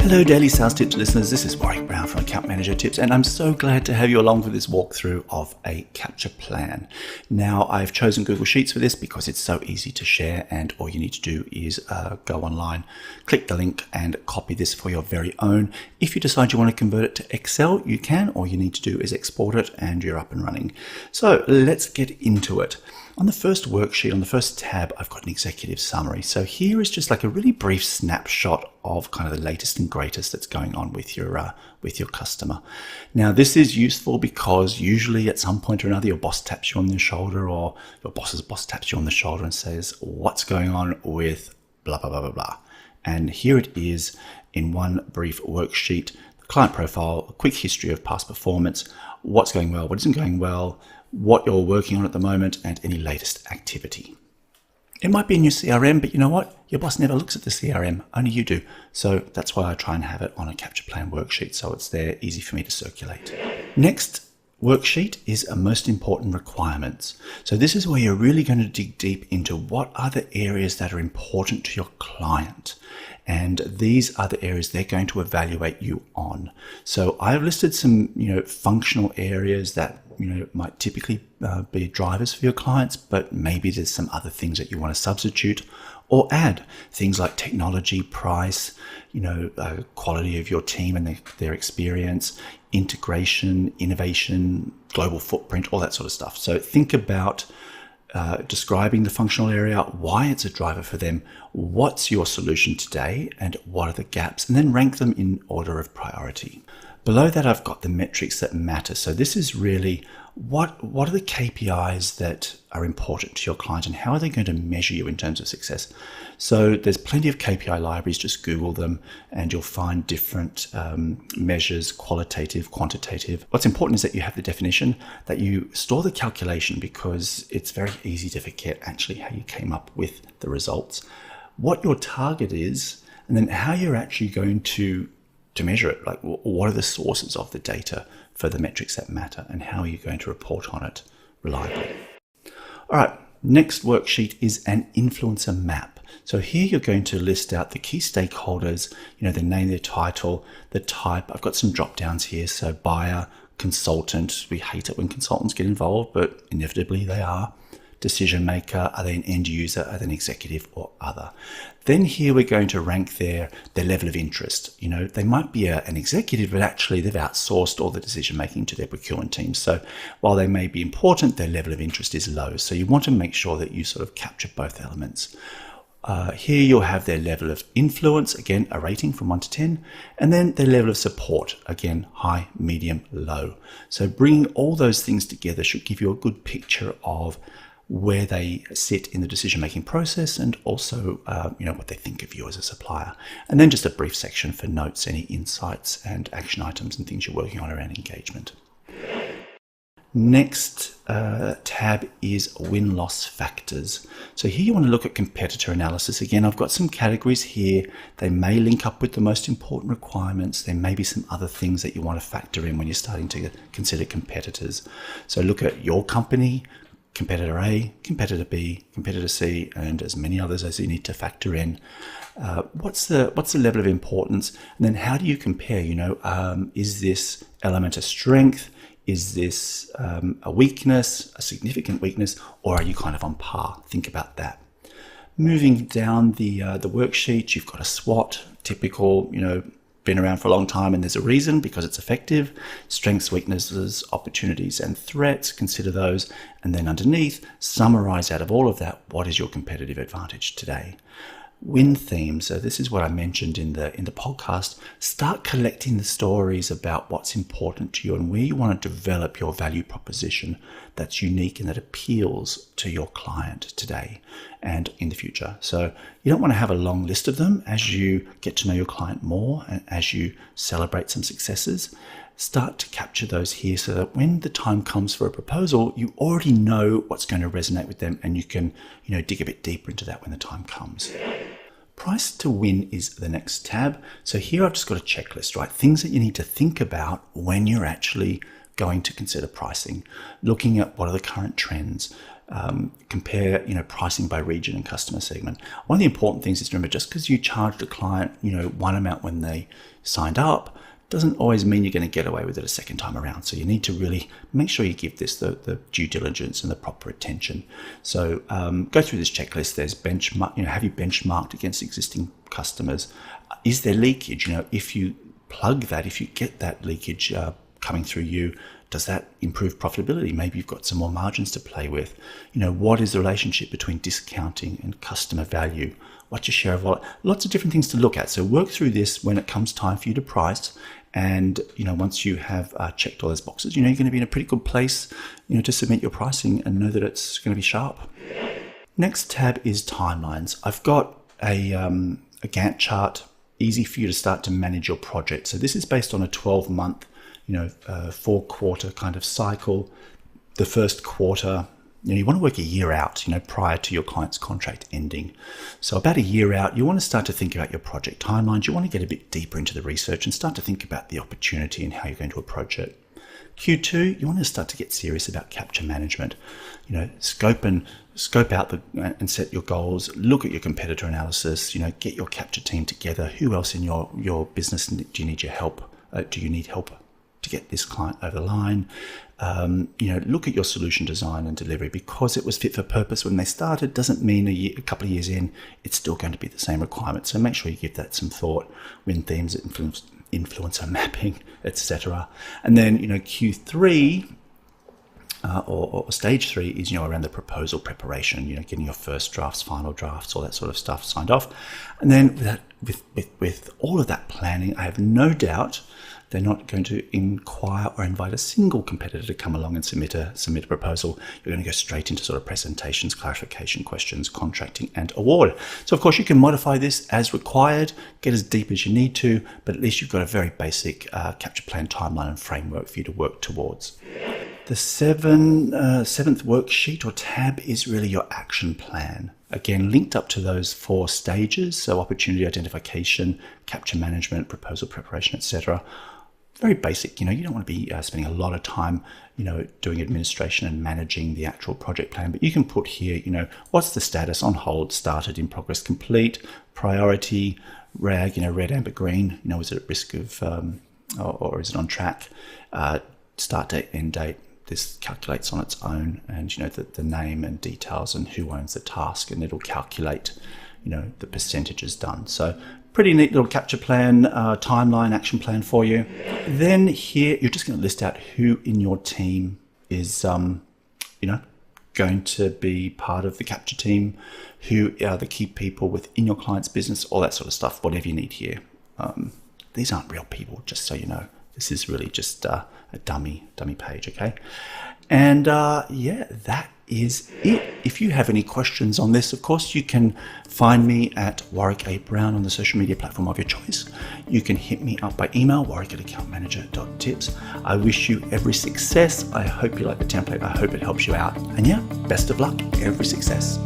Hello Daily Sales Tips listeners, this is Warwick from Account Manager Tips, and I'm so glad to have you along for this walkthrough of a capture plan. Now, I've chosen Google Sheets for this because it's so easy to share, and all you need to do is go online, click the link and copy this for your very own. If you decide you want to convert it to Excel, you can. All you need to do is export it and you're up and running. So let's get into it. On the first worksheet, on the first tab, I've got an executive summary. So here is just like a really brief snapshot of kind of the latest and greatest that's going on with your customer. Now, this is useful because usually at some point or another, your boss taps you on the shoulder, or your boss's boss taps you on the shoulder and says, "What's going on with blah, blah, blah, blah, blah." And here it is in one brief worksheet: the client profile, a quick history of past performance, what's going well, what isn't going well, what you're working on at the moment, and any latest activity. It might be in your CRM, but you know what? Your boss never looks at the CRM, only you do. So that's why I try and have it on a capture plan worksheet, so it's there, easy for me to circulate. Next worksheet is a most important requirements. So this is where you're really going to dig deep into what are the areas that are important to your client. And these are the areas they're going to evaluate you on. So I've listed some, functional areas that, might typically be drivers for your clients, but maybe there's some other things that you want to substitute or add. Things like technology, price, quality of your team and their experience, integration, innovation, global footprint, all that sort of stuff. So think about describing the functional area, why it's a driver for them, what's your solution today, and what are the gaps, and then rank them in order of priority. Below that, I've got the metrics that matter. So this is really what are the KPIs that are important to your client, and how are they going to measure you in terms of success? So there's plenty of KPI libraries, just Google them and you'll find different measures, qualitative, quantitative. What's important is that you have the definition, that you store the calculation, because it's very easy to forget actually how you came up with the results, what your target is, and then how you're actually going to measure it. Like, what are the sources of the data for the metrics that matter, and how are you going to report on it reliably? All right, next worksheet is an influencer map. So here you're going to list out the key stakeholders, their name, their title, the type. I've got some drop downs here. So buyer, consultant. We hate it when consultants get involved, but inevitably they are. Decision maker, are they an end user, are they an executive, or other? Then here we're going to rank their level of interest. They might be an executive, but actually they've outsourced all the decision making to their procurement team. So while they may be important, their level of interest is low. So you want to make sure that you sort of capture both elements. Here you'll have their level of influence, again, a rating from 1 to 10, and then their level of support, again, high, medium, low. So bringing all those things together should give you a good picture of where they sit in the decision-making process, and also, what they think of you as a supplier. And then just a brief section for notes, any insights and action items and things you're working on around engagement. Next tab is win-loss factors. So here you want to look at competitor analysis. Again, I've got some categories here. They may link up with the most important requirements. There may be some other things that you want to factor in when you're starting to consider competitors. So look at your company, competitor A, competitor B, competitor C, and as many others as you need to factor in. What's the level of importance? And then how do you compare? Is this element a strength? Is this a weakness, a significant weakness, or are you kind of on par? Think about that. Moving down the worksheet, you've got a SWOT, typical, been around for a long time and there's a reason, because it's effective. Strengths, weaknesses, opportunities, and threats, consider those. And then underneath, summarize out of all of that, what is your competitive advantage today? Win themes. So this is what I mentioned in the podcast. Start collecting the stories about what's important to you and where you want to develop your value proposition that's unique and that appeals to your client today and in the future. So you don't want to have a long list of them. As you get to know your client more and as you celebrate some successes, start to capture those here so that when the time comes for a proposal, you already know what's going to resonate with them, and you can, dig a bit deeper into that when the time comes. Price to win is the next tab. So here I've just got a checklist, right? Things that you need to think about when you're actually going to consider pricing, looking at what are the current trends, compare, pricing by region and customer segment. One of the important things is to remember, just because you charged a client, one amount when they signed up, doesn't always mean you're going to get away with it a second time around. So you need to really make sure you give this the due diligence and the proper attention. So go through this checklist. There's benchmark. Have you benchmarked against existing customers? Is there leakage? If you plug that, if you get that leakage coming through you, does that improve profitability? Maybe you've got some more margins to play with. What is the relationship between discounting and customer value? What's your share of wallet? Lots of different things to look at. So work through this when it comes time for you to price. And, once you have checked all those boxes, you're going to be in a pretty good place, to submit your pricing and know that it's going to be sharp. Next tab is timelines. I've got a Gantt chart, easy for you to start to manage your project. So this is based on a 12-month, 4-quarter kind of cycle. The first quarter, you want to work a year out, prior to your client's contract ending. So about a year out, you want to start to think about your project timelines. You want to get a bit deeper into the research and start to think about the opportunity and how you're going to approach it. Q2, you want to start to get serious about capture management. Scope out and set your goals. Look at your competitor analysis. Get your capture team together. Who else in your business do you need your help? Do you need help to get this client over the line? Look at your solution design and delivery. Because it was fit for purpose when they started doesn't mean a couple of years in it's still going to be the same requirement. So make sure you give that some thought. Win themes, influencer mapping, etc. And then Q3 or stage 3 is around the proposal preparation. Getting your first drafts, final drafts, all that sort of stuff signed off. And then with all of that planning, I have no doubt they're not going to inquire or invite a single competitor to come along and submit a proposal. You're going to go straight into sort of presentations, clarification questions, contracting, and award. So, of course, you can modify this as required, get as deep as you need to, but at least you've got a very basic capture plan timeline and framework for you to work towards. The seventh worksheet or tab is really your action plan. Again, linked up to those 4 stages, so opportunity identification, capture management, proposal preparation, etc. Very basic. You don't want to be spending a lot of time, doing administration and managing the actual project plan. But you can put here, what's the status: on hold, started, in progress, complete, priority, RAG, red, amber, green. Is it at risk of, or is it on track? Start date, end date. This calculates on its own, and the name and details and who owns the task, and it'll calculate, the percentages done. So pretty neat little capture plan, timeline, action plan for you. Then here, you're just going to list out who in your team is, going to be part of the capture team, who are the key people within your client's business, all that sort of stuff, whatever you need here. These aren't real people, just so you know. This is really just a dummy page, okay? And that is it. If you have any questions on this, of course, you can find me at Warwick A. Brown on the social media platform of your choice. You can hit me up by email, warwick@accountmanager.tips. I wish you every success. I hope you like the template. I hope it helps you out. And best of luck. Every success.